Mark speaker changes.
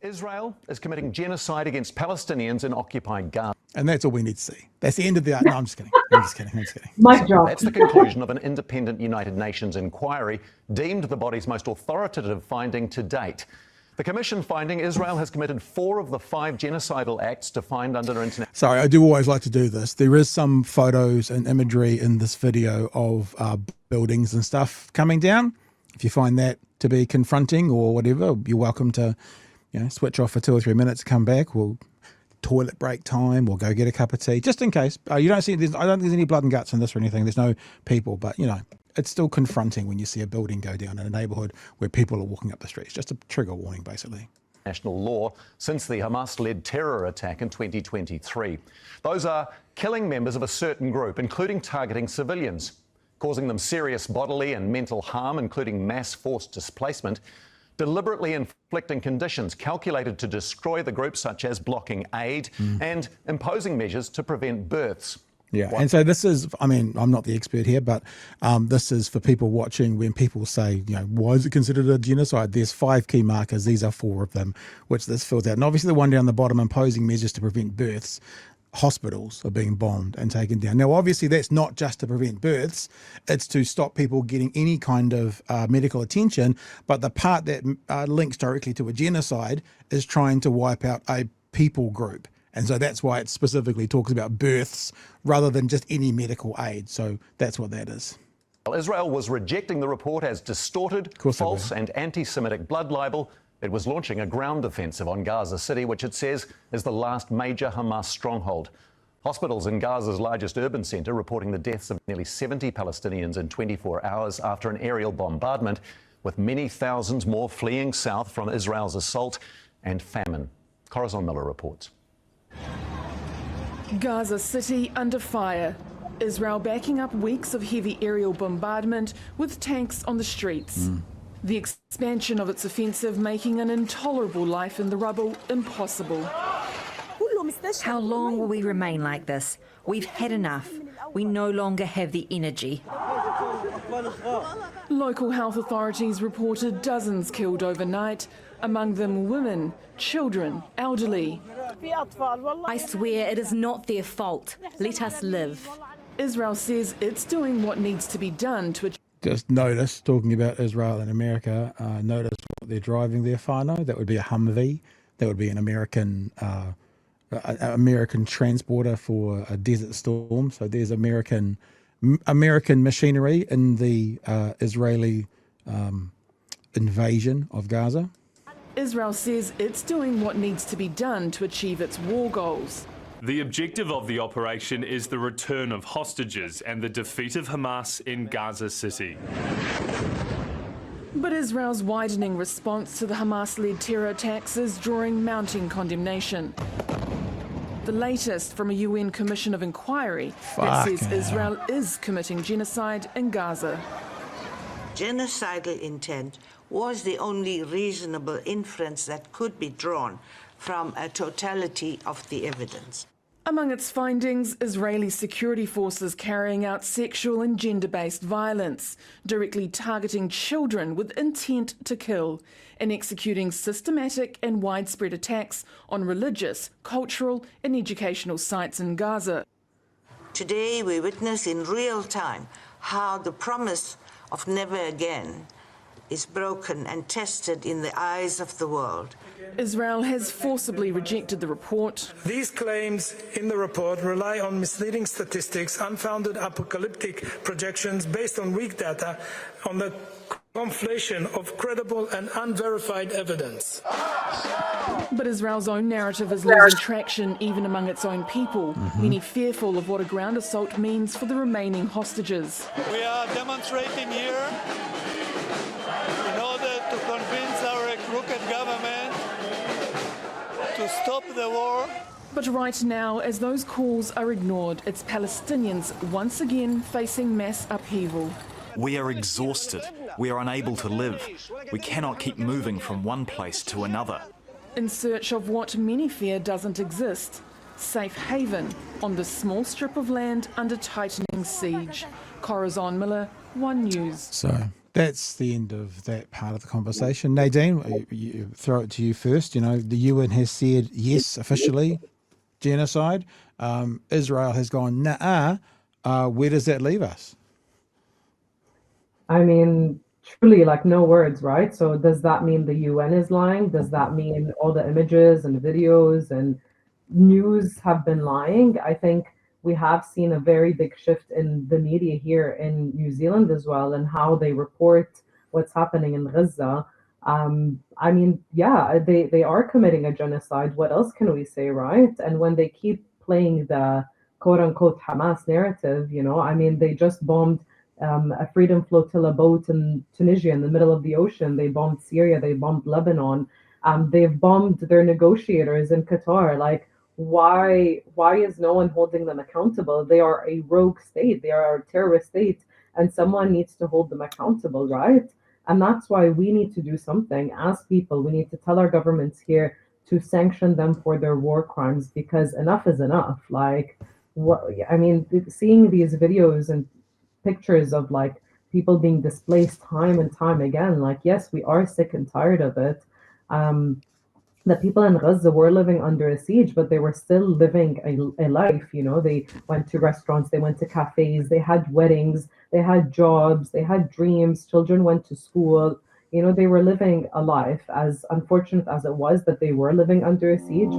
Speaker 1: Israel is committing genocide against Palestinians in occupied Gaza.
Speaker 2: And that's all we need to see. That's the end of the... No, I'm just kidding. I'm just kidding.
Speaker 3: Mic drop.
Speaker 1: That's the conclusion of an independent United Nations inquiry deemed the body's most authoritative finding to date. The Commission finding Israel has committed 4 of the 5 genocidal acts defined under international...
Speaker 2: Sorry, I do always like to do this. There is some photos and imagery in this video of buildings and stuff coming down. If you find that to be confronting or whatever, you're welcome to, switch off for 2 or 3 minutes, come back. We'll toilet break time. We'll go get a cup of tea, just in case. You don't see. I don't think there's any blood and guts in this or anything. There's no people, but it's still confronting when you see a building go down in a neighbourhood where people are walking up the streets. Just a trigger warning, basically.
Speaker 1: National law since the Hamas-led terror attack in 2023. Those are killing members of a certain group, including targeting civilians, causing them serious bodily and mental harm, including mass forced displacement, deliberately inflicting conditions calculated to destroy the group, such as blocking aid, and imposing measures to prevent births.
Speaker 2: Yeah, and so this is, I'm not the expert here, but this is for people watching when people say, why is it considered a genocide? There's 5 key markers. These are 4 of them, which this fills out. And obviously the one down the bottom, imposing measures to prevent births. Hospitals are being bombed and taken down. Now, obviously, that's not just to prevent births. It's to stop people getting any kind of medical attention. But the part that links directly to a genocide is trying to wipe out a people group. And so that's why it specifically talks about births rather than just any medical aid. So that's what that is.
Speaker 1: Israel was rejecting the report as distorted, false and anti-Semitic blood libel. It was launching a ground offensive on Gaza City, which it says is the last major Hamas stronghold. Hospitals in Gaza's largest urban centre reporting the deaths of nearly 70 Palestinians in 24 hours after an aerial bombardment, with many thousands more fleeing south from Israel's assault and famine. Corazon Miller reports.
Speaker 4: Gaza City under fire. Israel backing up weeks of heavy aerial bombardment with tanks on the streets. The expansion of its offensive making an intolerable life in the rubble impossible.
Speaker 5: How long will we remain like this? We've had enough. We no longer have the energy.
Speaker 4: Local health authorities reported dozens killed overnight, among them women, children, elderly.
Speaker 5: I swear it is not their fault. Let us live.
Speaker 4: Israel says it's doing what needs to be done to achieve.
Speaker 2: Just notice, talking about Israel and America, notice what they're driving there, whānau. That would be a Humvee. That would be an American transporter for a desert storm. So there's American machinery in the Israeli invasion of Gaza.
Speaker 4: Israel says it's doing what needs to be done to achieve its war goals.
Speaker 6: The objective of the operation is the return of hostages and the defeat of Hamas in Gaza City.
Speaker 4: But Israel's widening response to the Hamas-led terror attacks is drawing mounting condemnation. The latest from a UN Commission of Inquiry that says Israel is committing genocide in Gaza.
Speaker 7: Genocidal intent was the only reasonable inference that could be drawn from a totality of the evidence.
Speaker 4: Among its findings, Israeli security forces carrying out sexual and gender-based violence, directly targeting children with intent to kill, and executing systematic and widespread attacks on religious, cultural and educational sites in Gaza.
Speaker 7: Today we witness in real time how the promise of never again is broken and tested in the eyes of the world.
Speaker 4: Israel has forcibly rejected the report.
Speaker 8: These claims in the report rely on misleading statistics, unfounded apocalyptic projections based on weak data, on the conflation of credible and unverified evidence.
Speaker 4: But Israel's own narrative is losing traction even among its own people, many fearful of what a ground assault means for the remaining hostages.
Speaker 9: We are demonstrating here in order to convince our crooked government to stop the war.
Speaker 4: But right now, as those calls are ignored, it's Palestinians once again facing mass upheaval.
Speaker 10: We are exhausted. We are unable to live. We cannot keep moving from one place to another.
Speaker 4: In search of what many fear doesn't exist, safe haven on this small strip of land under tightening siege. Corazon Miller, One News.
Speaker 2: So That's the end of that part of the conversation. Nadine, you throw it to you first. You know, the UN has said yes, officially, genocide. Israel has gone, nah. Where does that leave us?
Speaker 3: I mean, truly, like, no words, right? So does that mean the UN is lying? Does that mean all the images and videos and news have been lying? I think we have seen a very big shift in the media here in New Zealand as well, and how they report what's happening in Gaza. I mean, yeah, they are committing a genocide. What else can we say, right? And when they keep playing the quote unquote Hamas narrative, you know, I mean, they just bombed a Freedom Flotilla boat in Tunisia in the middle of the ocean. They bombed Syria. They bombed Lebanon. They've bombed their negotiators in Qatar. Like, why is no one holding them accountable? They are a rogue state. They are a terrorist state, and someone needs to hold them accountable, right? And that's why we need to do something as people. We need to tell our governments here to sanction them for their war crimes, because enough is enough. Like, what I mean, seeing these videos and pictures of like people being displaced time and time again, like, yes, we are sick and tired of it. The people in Gaza were living under a siege, but they were still living a life. You know, they went to restaurants, they went to cafes, they had weddings, they had jobs, they had dreams, children went to school. You know, they were living a life, as unfortunate as it was that they were living under a siege.